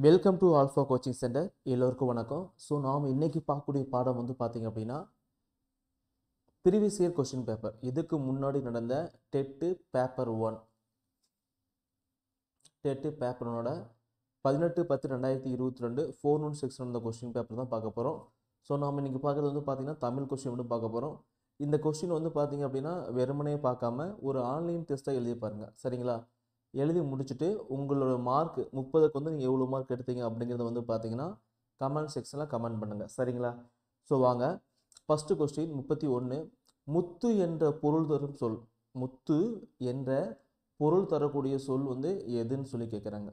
Welcome to alpha coaching centre. எல்லோருக்கும் வணக்கம். So நாம் இன்னைக்கு பார்க்கக்கூடிய பாடம் வந்து பார்த்தீங்க அப்படின்னா ப்ரீவியஸ் இயர் கொஸ்டின் பேப்பர். இதுக்கு முன்னாடி நடந்த டெட்டு பேப்பர் 1 டெட்டு பேப்பர் 1ஓட 18/10/2022 4 noon 6 நடந்த கொஸ்டின் பேப்பர் தான் பார்க்க போகிறோம். ஸோ நாம் இன்னைக்கு பார்க்குறது வந்து பார்த்தீங்கன்னா தமிழ் கொஸ்டின் வந்து பார்க்க போகிறோம். இந்த கொஸ்டின் வந்து பார்த்தீங்க அப்படின்னா வெறுமனே பார்க்காம ஒரு ஆன்லைன் டெஸ்ட்டாக எழுதி பாருங்கள், சரிங்களா? எழுதி முடிச்சுட்டு உங்களோட மார்க் 30க்கு வந்து நீங்கள் எவ்வளோ மார்க் எடுத்தீங்க அப்படிங்கிறத வந்து பார்த்தீங்கன்னா கமெண்ட் செக்ஷனில் கமெண்ட் பண்ணுங்கள், சரிங்களா? ஸோ வாங்க, ஃபஸ்ட்டு கொஸ்டின் 31. முத்து என்ற பொருள் தரும் சொல், முத்து என்ற பொருள் தரக்கூடிய சொல் வந்து எதுன்னு சொல்லி கேட்குறாங்க.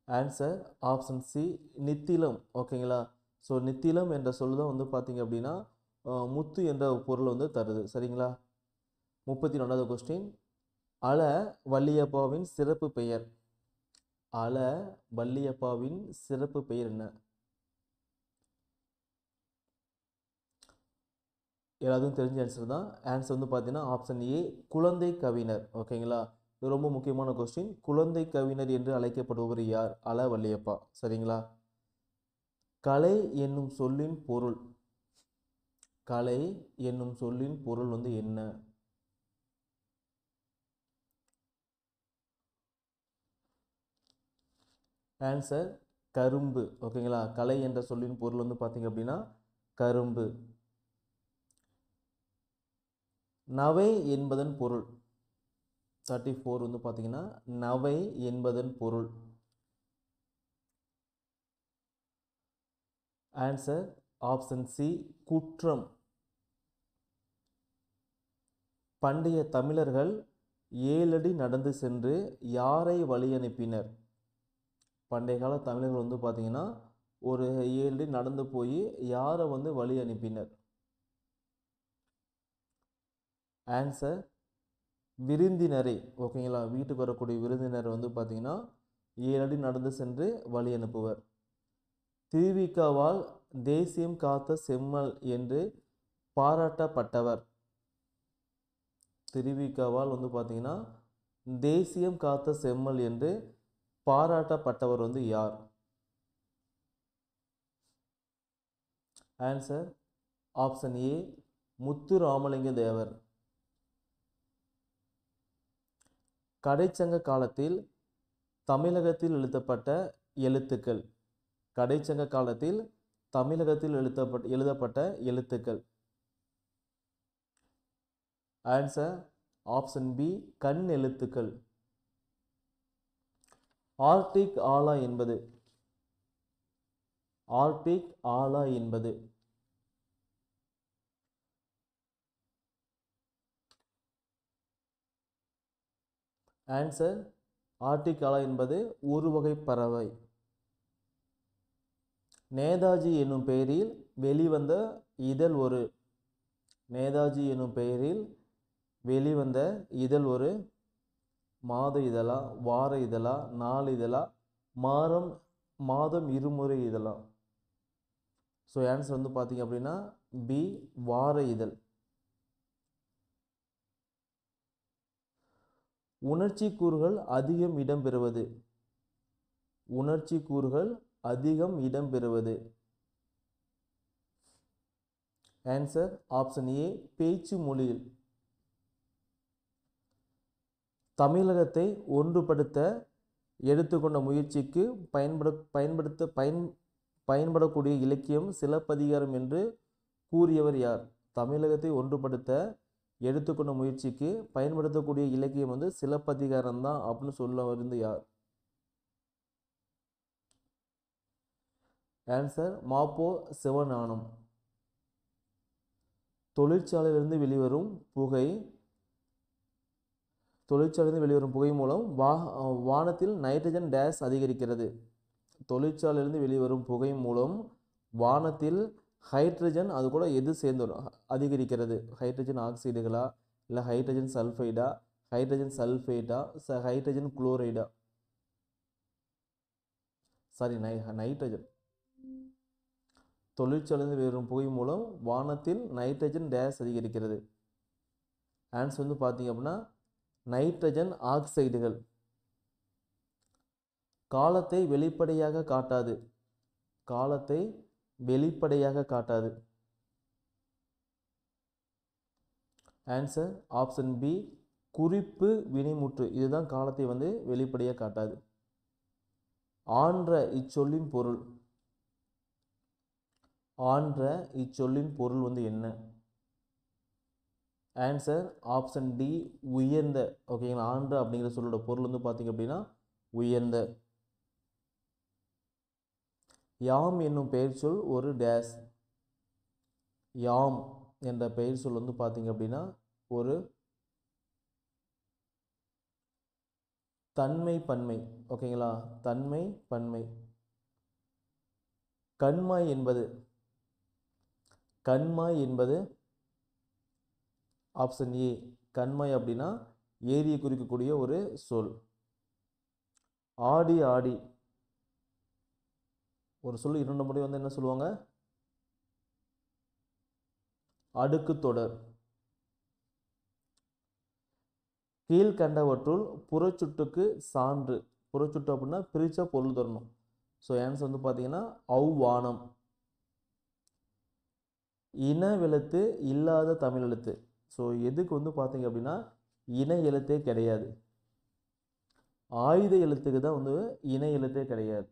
ஆன்சர் ஆப்ஷன் சி, நித்திலம். ஓகேங்களா? ஸோ நித்திலம் என்ற சொல் தான் வந்து பார்த்தீங்க அப்படின்னா முத்து என்ற பொருள் வந்து தருது, சரிங்களா? 34வது கொஸ்டின். அல வள்ளியப்பாவின் சிறப்பு பெயர், அல வள்ளியப்பாவின் சிறப்பு பெயர் என்ன? எல்லாத்துக்கும் தெரிஞ்ச ஆன்சர் தான். ஆன்சர் வந்து பார்த்தீங்கன்னா ஆப்ஷன் ஏ, குழந்தை கவிஞர். ஓகேங்களா? இது ரொம்ப முக்கியமான கொஸ்டின். குழந்தை கவிஞர் என்று அழைக்கப்படுபவர் யார்? அல வள்ளியப்பா, சரிங்களா? கலை என்னும் சொல்லின் பொருள், கலை என்னும் சொல்லின் பொருள் வந்து என்ன? ஆன்சர் கரும்பு. ஓகேங்களா? கலை என்ற சொல்லின் பொருள் வந்து பார்த்தீங்க அப்படின்னா கரும்பு. நவை என்பதன் பொருள், 34 வந்து பார்த்தீங்கன்னா நவை என்பதன் பொருள். ஆன்சர் ஆப்ஷன் சி, குற்றம். பண்டைய தமிழர்கள் 7 அடி நடந்து சென்று யாரை வழி அனுப்பினர்? பண்டைய கால தமிழர்கள் வந்து பார்த்தீங்கன்னா ஒரு 7 அடி நடந்து போய் யாரை வந்து வழி அனுப்பினர்? ஆன்சர் விருந்தினரை. ஓகேங்களா? வீட்டுக்கு வரக்கூடிய விருந்தினர் வந்து பார்த்தீங்கன்னா 7 அடி நடந்து சென்று வழி அனுப்புவர். திருவிக்காவால் தேசியம் காத்த செம்மல் என்று பாராட்டப்பட்டவர், திருவிக்காவால் வந்து பார்த்தீங்கன்னா தேசியம் காத்த செம்மல் என்று பாராட்டப்பட்டவர் வந்து யார்? ஆன்சர் ஆப்ஷன் ஏ, முத்துராமலிங்க தேவர். கடைச்சங்க காலத்தில் தமிழகத்தில் எழுதப்பட்ட எழுத்துக்கள், கடைச்சங்க காலத்தில் தமிழகத்தில் எழுதப்பட்ட எழுத்துக்கள். ஆன்சர் ஆப்ஷன் பி, கண் எழுத்துக்கள். ஆர்டிக் ஆலா என்பது, ஆர்டிக் ஆலா என்பது. ஆன்சர் ஆர்டிக் ஆலா என்பது ஒரு வகை பறவை. நேதாஜி என்னும் பெயரில் வெளிவந்த இதழ் ஒரு, நேதாஜி என்னும் பெயரில் வெளிவந்த இதழ் ஒரு மாத இதழா, வார இதழா, நாள் இதழா, மாதம் இருமுறை இதழா? ஸோ ஆன்சர் வந்து பார்த்தீங்க அப்படின்னா பி, வார இதழ். உணர்ச்சி கூறுகள் அதிகம் இடம்பெறுவது, உணர்ச்சி கூறுகள் அதிகம் இடம்பெறுவது. ஆன்சர் ஆப்ஷன் ஏ, பேச்சு மொழியில். தமிழகத்தை ஒன்றுபடுத்த எடுத்துக்கொண்ட முயற்சிக்கு பயன்படக்கூடிய இலக்கியம் சிலப்பதிகாரம் என்று கூறியவர் யார்? தமிழகத்தை ஒன்றுபடுத்த எடுத்துக்கொண்ட முயற்சிக்கு பயன்படுத்தக்கூடிய இலக்கியம் வந்து சிலப்பதிகாரம் தான் அப்படின்னு சொல்ல வந்து யார்? ஆன்சர் மாப்போ சிவஞானம். தொழிற்சாலையிலிருந்து வெளிவரும் புகை மூலம் வானத்தில் நைட்ரஜன் டேஸ் அதிகரிக்கிறது. தொழிற்சாலையிலிருந்து வெளிவரும் புகை மூலம் வானத்தில் ஹைட்ரஜன், அது கூட எது சேர்ந்து அதிகரிக்கிறது? ஹைட்ரஜன் ஆக்சைடுகளா, இல்லை ஹைட்ரஜன் சல்ஃபைடா, ஹைட்ரஜன் சல்ஃபேட்டா, ஹைட்ரஜன் குளோரைடா? Sorry, nitrogen. தொழிற்சாலையிலிருந்து வெளிவரும் புகை மூலம் வானத்தில் நைட்ரஜன் டேஸ் அதிகரிக்கிறது. ஆன்சர் வந்து பார்த்தீங்க அப்படின்னா நைட்ரஜன் ஆக்சைடுகள். காலத்தை வெளிப்படையாக காட்டாது. காலத்தை வெளிப்படையாக காட்டாது. ஆன்சர் ஆப்ஷன் பி குறிப்பு வினைமுற்று. இதுதான் காலத்தை வந்து வெளிப்படையாக காட்டாது. ஆன்ற இச்சொல்லின் பொருள். ஆன்ற இச்சொல்லின் பொருள் வந்து என்ன? ஆன்சர் ஆப்ஷன் டி உயர்ந்த. ஓகேங்களா, ஆன்ற அப்படிங்கிற சொல்லோட பொருள் வந்து பார்த்தீங்க அப்படின்னா உயர்ந்த. யாம் என்னும் பெயர் சொல் ஒரு டேஸ். யாம் என்ற பெயர் சொல் வந்து பார்த்தீங்க அப்படின்னா ஒரு தன்மை பன்மை. ஓகேங்களா, தன்மை பன்மை. கண்மாய் என்பது. கண்மாய் என்பது ஆப்ஷன் ஏ கண்மாய் அப்படின்னா ஏரியை குறிக்கக்கூடிய ஒரு சொல். ஆடி ஆடி ஒரு சொல் 2 முறை வந்து என்ன சொல்லுவாங்க? அடுக்கு தொடர். கீழ்கண்டவற்றுள் புறச்சுட்டுக்கு சான்று. புறச்சுட்டு அப்படின்னா பிரிச்சா பொருள் தரணும். ஸோ ஆன்சர் வந்து பார்த்தீங்கன்னா அவ்வானம். இன எழுத்து இல்லாத தமிழ் எழுத்து. ஸோ எதுக்கு வந்து பார்த்தீங்க அப்படின்னா இன எழுத்தே கிடையாது. ஆயுத எழுத்துக்கு தான் வந்து இன எழுத்தே கிடையாது.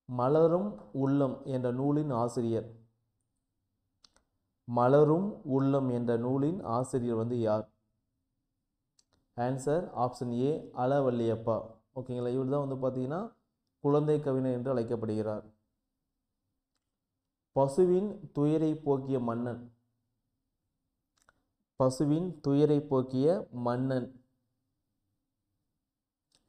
மலரும் உள்ளம் என்ற நூலின் ஆசிரியர். மலரும் உள்ளம் என்ற நூலின் ஆசிரியர் வந்து யார்? Answer option A Alavalliyappa. ஓகேங்களா, இவர் தான் வந்து பார்த்தீங்கன்னா குழந்தை கவிஞர் என்று அழைக்கப்படுகிறார். பசுவின் துயரை போக்கிய மன்னன். பசுவின் துயரை போக்கிய மன்னன்.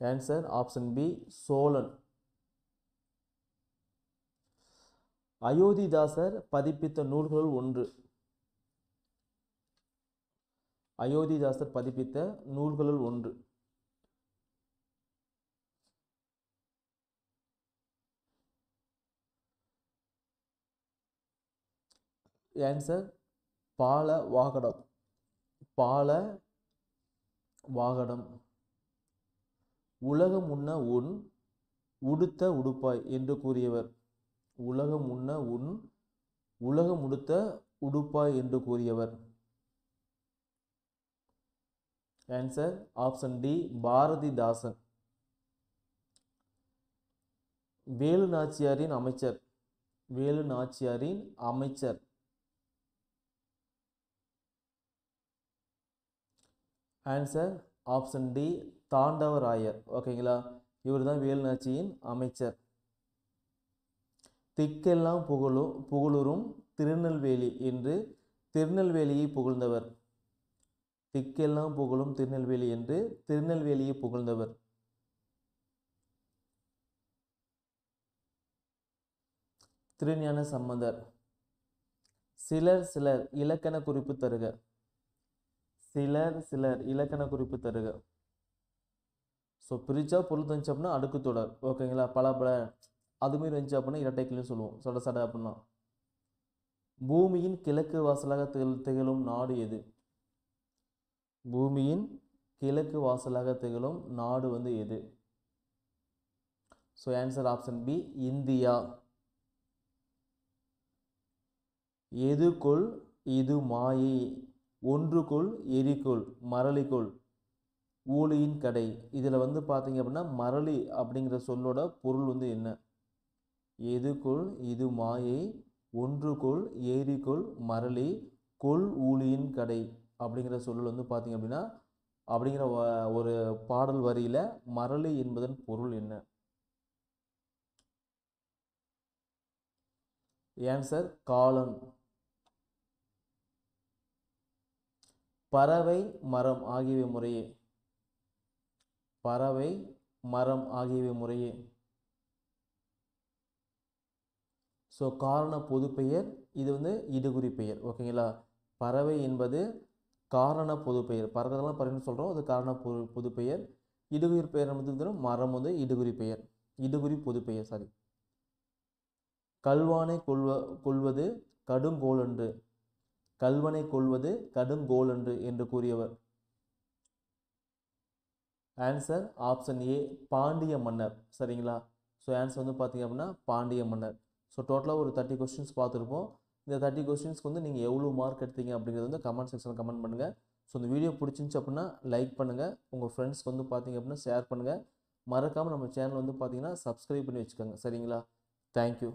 Answer option B Cholan. Ayothidasar பதிப்பித்த நூல்களுள் ஒன்று. அயோத்திதாசர் பதிப்பித்த நூல்களுள் ஒன்று. ஆன்சர் பால வாகடம். பால வாகடம். உலகம் உண்ண உன் உடுத்த உடுப்பாய் என்று கூறியவர். உலகம் உண்ண உன் உலகம் உடுத்த உடுப்பாய் என்று கூறியவர். Answer option D Bharathidasan. வேலு நாச்சியாரின் அமைச்சர். வேலு நாச்சியாரின் அமைச்சர். Answer option D Thandavarayar. ஓகேங்களா, இவர் தான் வேலு நாச்சியின் அமைச்சர். திக்கெல்லாம் புகழுறும் திருநெல்வேலி என்று திருநெல்வேலியை புகழ்ந்தவர். திக்கெல்லாம் புகழும் திருநெல்வேலி என்று திருநெல்வேலியை புகழ்ந்தவர். திருஞான சம்பந்தர். சிலர் சிலர் இலக்கண குறிப்பு தருக. சிலர் சிலர் இலக்கண குறிப்பு தருக. ஸோ பிரிச்சா பொருள் தந்துச்சு அப்படின்னா அடுக்கு தொடர். ஓகேங்களா, பல பல அதுமாரி இருந்துச்சு அப்படின்னா இரட்டைக்கிள்னு சொல்லுவோம். சட சட அப்படின்னா. பூமியின் கிழக்கு வாசலாக திகழும் நாடு எது? பூமியின் கிழக்கு வாசலாக திகழும் நாடு வந்து எது? So answer option B India. எதுகொள் இது மாயை ஒன்றுகொள் எரிகொள் மரளிகொள் ஊழியின் கடை. இதில் வந்து பார்த்தீங்க அப்படின்னா மரளி அப்படிங்கிற சொல்லோட பொருள் வந்து என்ன? எதுகொள் இது மாயை ஒன்றுகொள் ஏரிகொள் மரளி கொள் ஊழியின் கடை அப்படிங்கிற சொல்லல் வந்து பார்த்தீங்க அப்படின்னா அப்படிங்கிற ஒரு பாடல் வரியில் மரளி என்பதன் பொருள் என்ன? ஆன்சர் காலம். பறவை மரம் ஆகியவை முறையே. பறவை மரம் ஆகியவை முறையே. ஸோ காரண பொதுப்பெயர், இது வந்து இடுகுறி பெயர். ஓகேங்களா, பறவை என்பது காரண பொதுப்பெயர். பறவைலாம் பறவைன்னு சொல்கிறோம், அது காரண பொதுப்பெயர். இடுகுறி பெயர் வந்து மரம் வந்து இடுகுறி பெயர், இடுகுறி பொதுப்பெயர். சாரி. கல்வானை கொள்வது கடுங்கோலன்று. கல்வனை கொள்வது கடுங்கோலன்று என்று கூறியவர். ஆன்சர் ஆப்ஷன் ஏ பாண்டிய மன்னர். சரிங்களா? ஸோ ஆன்சர் வந்து பார்த்தீங்க அப்படின்னா பாண்டிய மன்னர். ஸோ டோட்டலாக ஒரு 30 கொஸ்டின்ஸ் பார்த்துருப்போம். இந்த 30 கொஸ்டின்ஸ்க்கு வந்து நீங்கள் எவ்வளோ மார்க் எடுத்தீங்க அப்படிங்கிறது வந்து கமெண்ட் செக்ஷனில் கமெண்ட் பண்ணுங்கள். ஸோ இந்த வீடியோ பிடிச்சிருந்துச்சு அப்படின்னா லைக் பண்ணுங்கள், உங்கள் ஃப்ரெண்ட்ஸ்க்கு வந்து பார்த்தீங்க அப்படின்னா ஷேர் பண்ணுங்கள். மறக்காமல் நம்ம சேனல் வந்து பார்த்தீங்கன்னா சப்ஸ்கிரைப் பண்ணி வச்சுக்கோங்க. சரிங்களா? தேங்க்யூ.